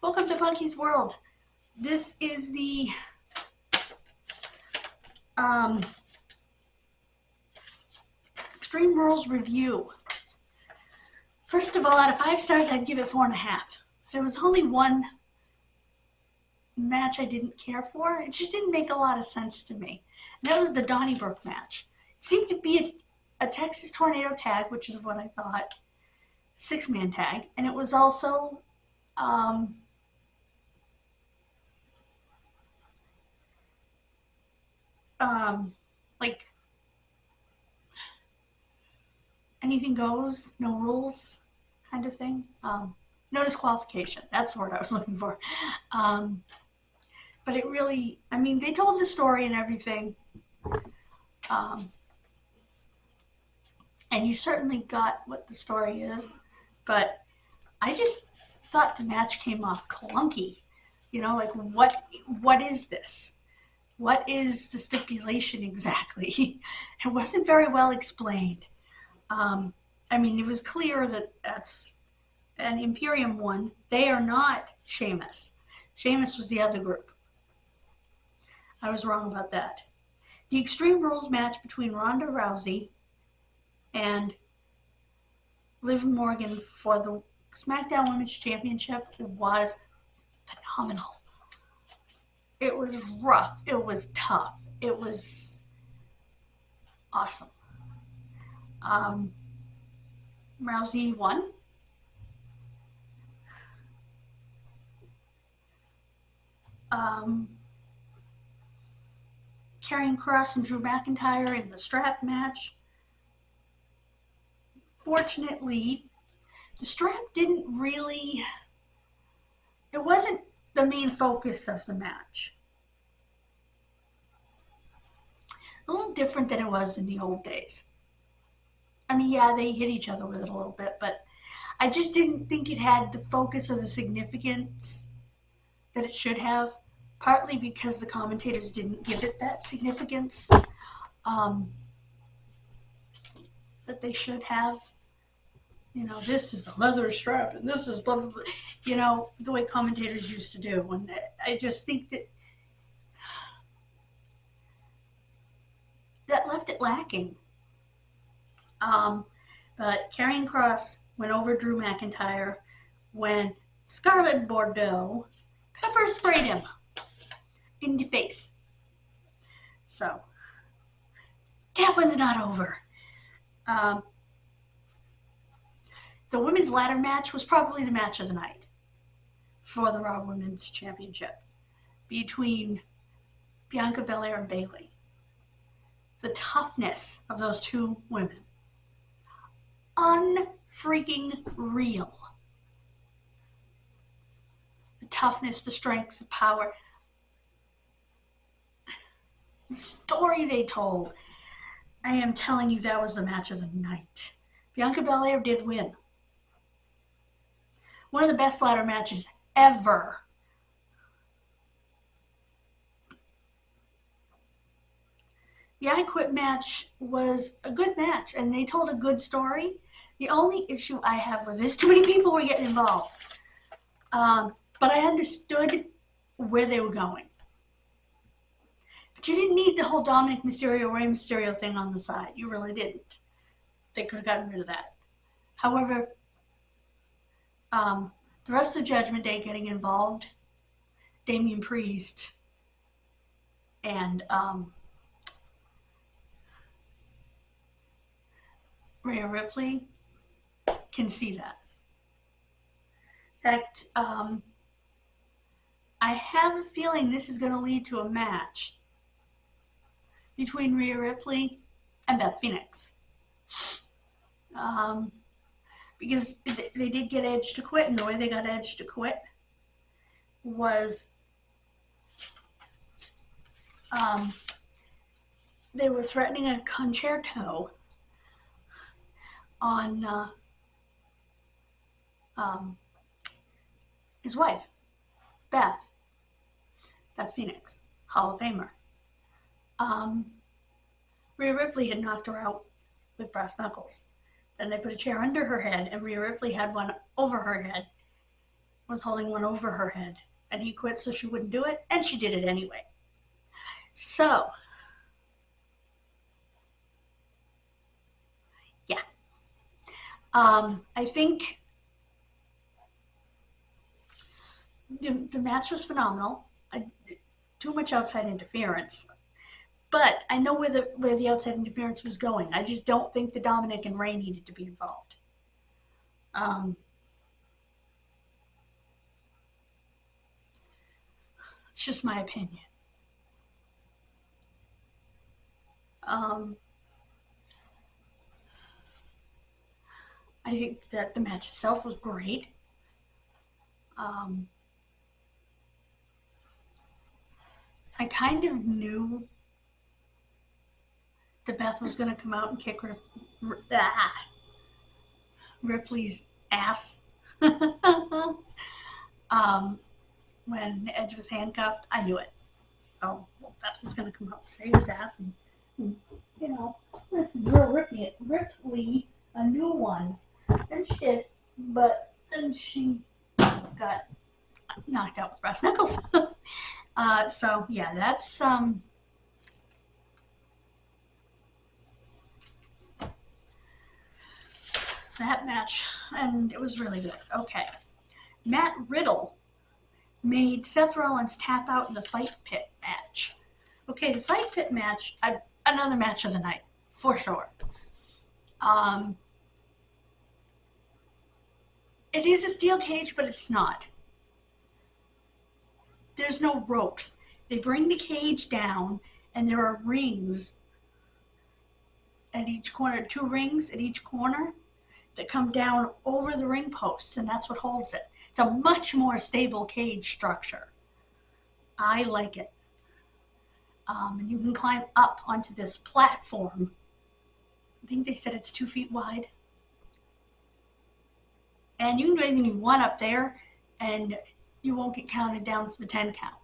Welcome to Punky's World. This is the Extreme Rules review. First of all, out of 5 stars, I'd give it 4.5. There was only one match I didn't care for. It just didn't make a lot of sense to me. And that was the Donnybrook match. It seemed to be a Texas Tornado tag, which is what I thought. 6-man tag. And it was also like anything goes, no rules kind of thing. No disqualification. That's the word I was looking for. But it really, I mean, they told the story and everything. And you certainly got what the story is. But I just thought the match came off clunky. You know, like what is this? What is the stipulation exactly? It wasn't very well explained. I mean, it was clear that that's an Imperium one. They are not Sheamus. Sheamus was the other group. I was wrong about that. The Extreme Rules match between Ronda Rousey and Liv Morgan for the SmackDown Women's Championship was phenomenal. It was rough. It was tough. It was awesome. Rousey won. Karrion Kross and Drew McIntyre in the strap match. Fortunately, the strap didn't really, it wasn't the main focus of the match. A little different than it was in the old days. I mean, yeah, they hit each other with it a little bit, but I just didn't think it had the focus or the significance that it should have, partly because the commentators didn't give it that significance that they should have. You know, this is a leather strap and this is blah, blah, blah. You know, the way commentators used to do. And I just think that left it lacking. But Karrion Kross went over Drew McIntyre when Scarlett Bordeaux pepper sprayed him in the face. So, that one's not over. The women's ladder match was probably the match of the night for the Raw Women's Championship between Bianca Belair and Bayley. The toughness of those two women. Unfreaking real. The toughness, the strength, the power. The story they told. I am telling you, that was the match of the night. Bianca Belair did win. One of the best ladder matches ever. The I Quit match was a good match, and they told a good story. The only issue I have with this, too many people were getting involved. But I understood where they were going. But you didn't need the whole Dominic Mysterio, Rey Mysterio thing on the side. You really didn't. They could have gotten rid of that. However, the rest of Judgment Day getting involved, Damian Priest, and Rhea Ripley, can see that. In fact, I have a feeling this is going to lead to a match between Rhea Ripley and Beth Phoenix. Because they did get Edge to quit, and the way they got Edge to quit was they were threatening a concerto on his wife, Beth Phoenix, Hall of Famer. Rhea Ripley had knocked her out with brass knuckles. Then they put a chair under her head, and Rhea Ripley had one over her head. was holding one over her head, and he quit so she wouldn't do it, and she did it anyway. So, yeah. I think the match was phenomenal. Too much outside interference. But I know where the outside interference was going. I just don't think the Dominic and Ray needed to be involved. Um, it's just my opinion. Um, I think that the match itself was great. I kind of knew that Beth was going to come out and kick Ripley's ass. When Edge was handcuffed, I knew it. Oh, well, Beth is going to come out and save his ass and you know, drill Ripley a new one. And she did, but then she got knocked out with brass knuckles. So yeah, that's that match, and it was really good. Okay, Matt Riddle made Seth Rollins tap out in the Fight Pit match. Okay, the Fight Pit match, another match of the night for sure. It is a steel cage, but it's not. There's no ropes. They bring the cage down, and there are rings at each corner, 2 rings at each corner that come down over the ring posts, and that's what holds it. It's a much more stable cage structure. I like it. And you can climb up onto this platform. I think they said it's 2 feet wide. And you can do anything you want up there, and you won't get counted down for the 10 count.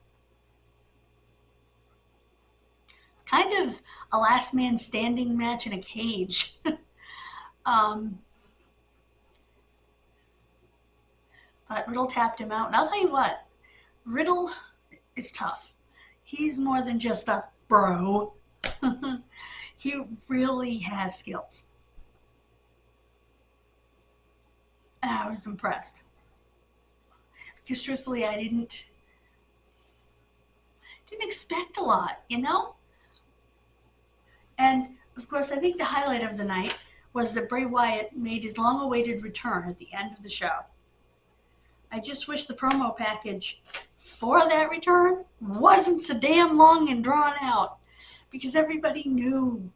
Kind of a last man standing match in a cage. But Riddle tapped him out. And I'll tell you what, Riddle is tough. He's more than just a bro. He really has skills. And I was impressed. Because truthfully, I didn't expect a lot, you know? And of course, I think the highlight of the night was that Bray Wyatt made his long-awaited return at the end of the show. I just wish the promo package for that return wasn't so damn long and drawn out, because everybody knew.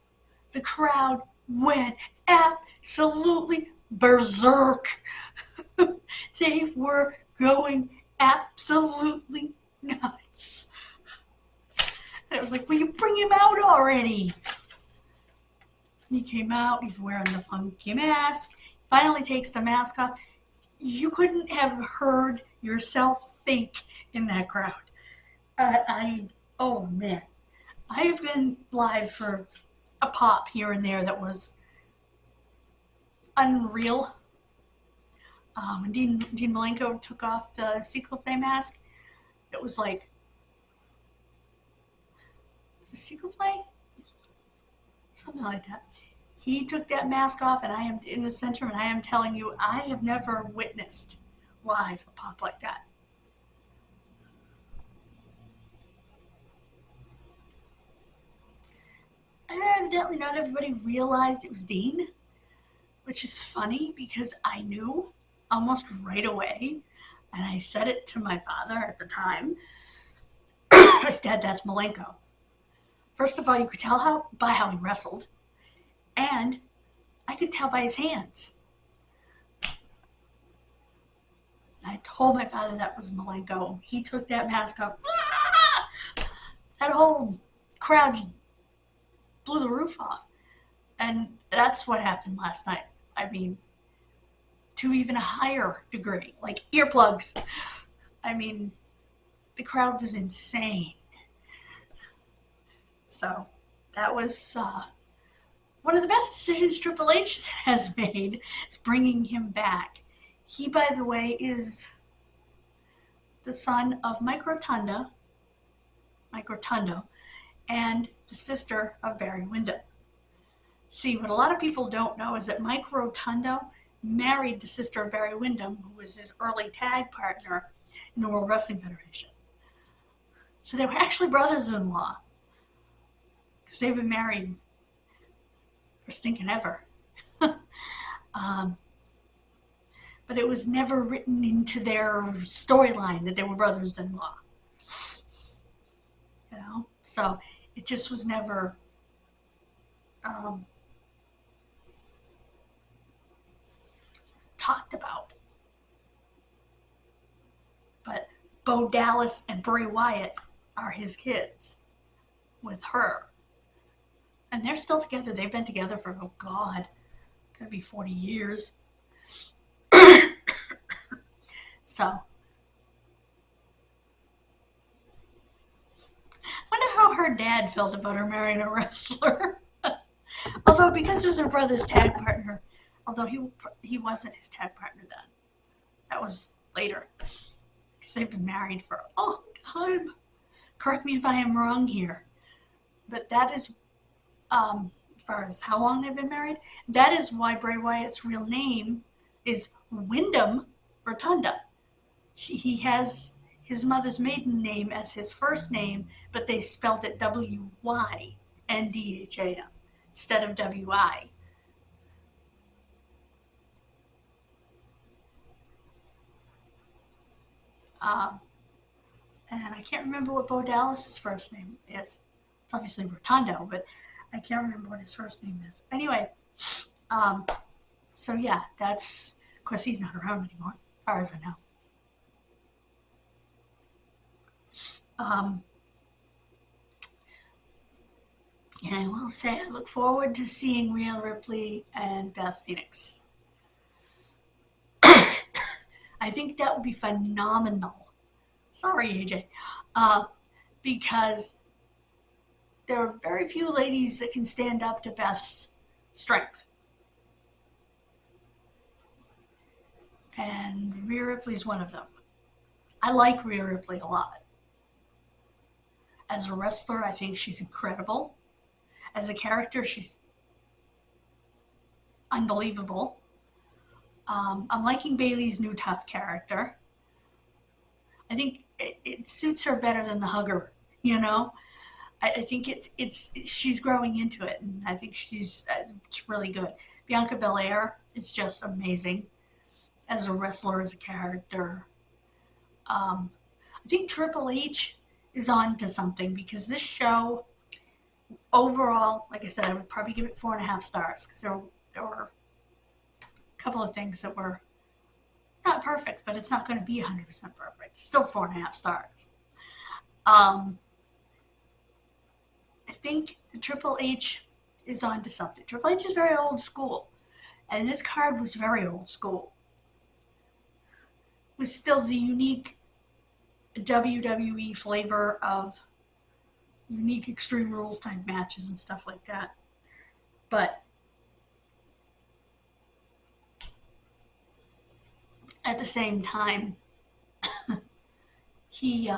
The crowd went absolutely berserk. They were going absolutely nuts. And it was like, will you bring him out already? He came out, he's wearing the funky mask, finally takes the mask off. You couldn't have heard yourself think in that crowd. Oh man. I have been live for a pop here and there that was unreal. When Dean Malenko took off the sequel play mask, it was like, was it sequel play? Something like that. He took that mask off, and I am in the center, and I am telling you, I have never witnessed live a pop like that. And evidently not everybody realized it was Dean, which is funny because I knew almost right away, and I said it to my father at the time. I said, Dad, that's Malenko. First of all, you could tell by how he wrestled, and I could tell by his hands. I told my father that was Malenko. He took that mask off. That whole crowd just blew the roof off. And that's what happened last night. I mean, to even a higher degree, like earplugs. I mean, the crowd was insane. So that was one of the best decisions Triple H has made, is bringing him back. He, by the way, is the son of Mike Rotundo, and the sister of Barry Windham. See, what a lot of people don't know is that Mike Rotundo married the sister of Barry Windham, who was his early tag partner in the World Wrestling Federation. So they were actually brothers-in-law, because they've been married for stinking ever. But it was never written into their storyline that they were brothers-in-law. You know, so it just was never talked about. But Bo Dallas and Bray Wyatt are his kids with her. And they're still together. They've been together for, oh God, could be 40 years. So, wonder how her dad felt about her marrying a wrestler. Although, because it was her brother's tag partner, although he wasn't his tag partner then. That was later. Because they've been married for a long time. Correct me if I am wrong here. But that is, as far as how long they've been married, that is why Bray Wyatt's real name is Wyndham Rotunda. He has his mother's maiden name as his first name, but they spelled it Wynndham instead of Wi. And I can't remember what Bo Dallas's first name is. It's obviously Rotundo, but I can't remember what his first name is. Anyway, so yeah, that's, of course, he's not around anymore, as far as I know. And I will say I look forward to seeing Rhea Ripley and Beth Phoenix. I think that would be phenomenal. Sorry, AJ. Because there are very few ladies that can stand up to Beth's strength. And Rhea Ripley's one of them. I like Rhea Ripley a lot. As a wrestler, I think she's incredible. As a character, she's unbelievable. I'm liking Bayley's new tough character. I think it suits her better than the hugger, you know? I think she's growing into it, and I think it's really good. Bianca Belair is just amazing as a wrestler, as a character. I think Triple H is on to something, because this show, overall, like I said, I would probably give it 4.5 stars, because there were a couple of things that were not perfect, but it's not going to be 100% perfect. It's still 4.5 stars. I think Triple H is on to something. Triple H is very old school, and this card was very old school. It was still the unique WWE flavor of unique Extreme Rules type matches and stuff like that. But at the same time, he's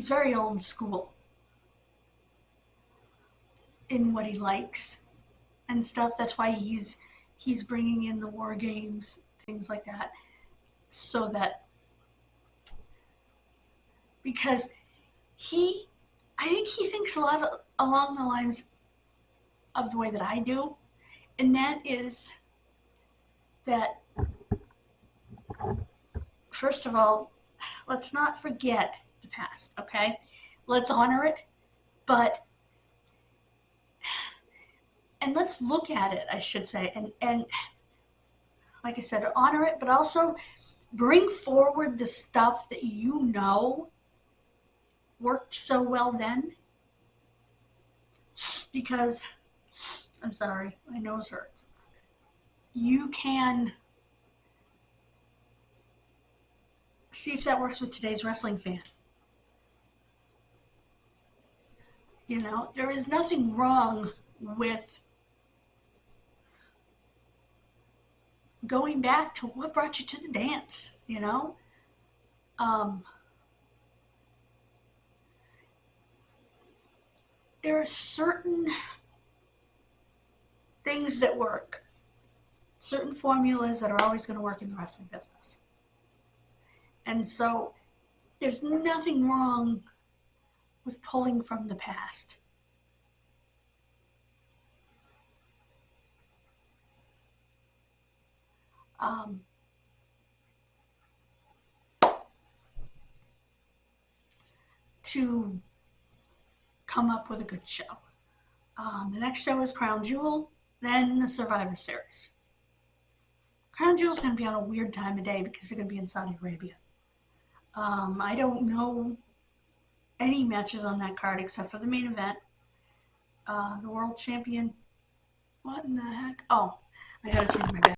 very old school in what he likes and stuff. That's why he's bringing in the war games, things like that, so that, because I think he thinks a lot along the lines of the way that I do, and that is that, first of all, let's not forget the past, okay? Let's honor it, and let's look at it, I should say, and like I said, honor it, but also bring forward the stuff that you know worked so well then. Because, I'm sorry, my nose hurts. You can see if that works with today's wrestling fan. You know, there is nothing wrong with going back to what brought you to the dance, you know? There are certain things that work, certain formulas that are always going to work in the wrestling business. And so there's nothing wrong with pulling from the past. To come up with a good show. The next show is Crown Jewel, then the Survivor Series. Crown Jewel is going to be on a weird time of day because they're going to be in Saudi Arabia. I don't know any matches on that card except for the main event. The world champion. What in the heck? Oh, I gotta change my bed.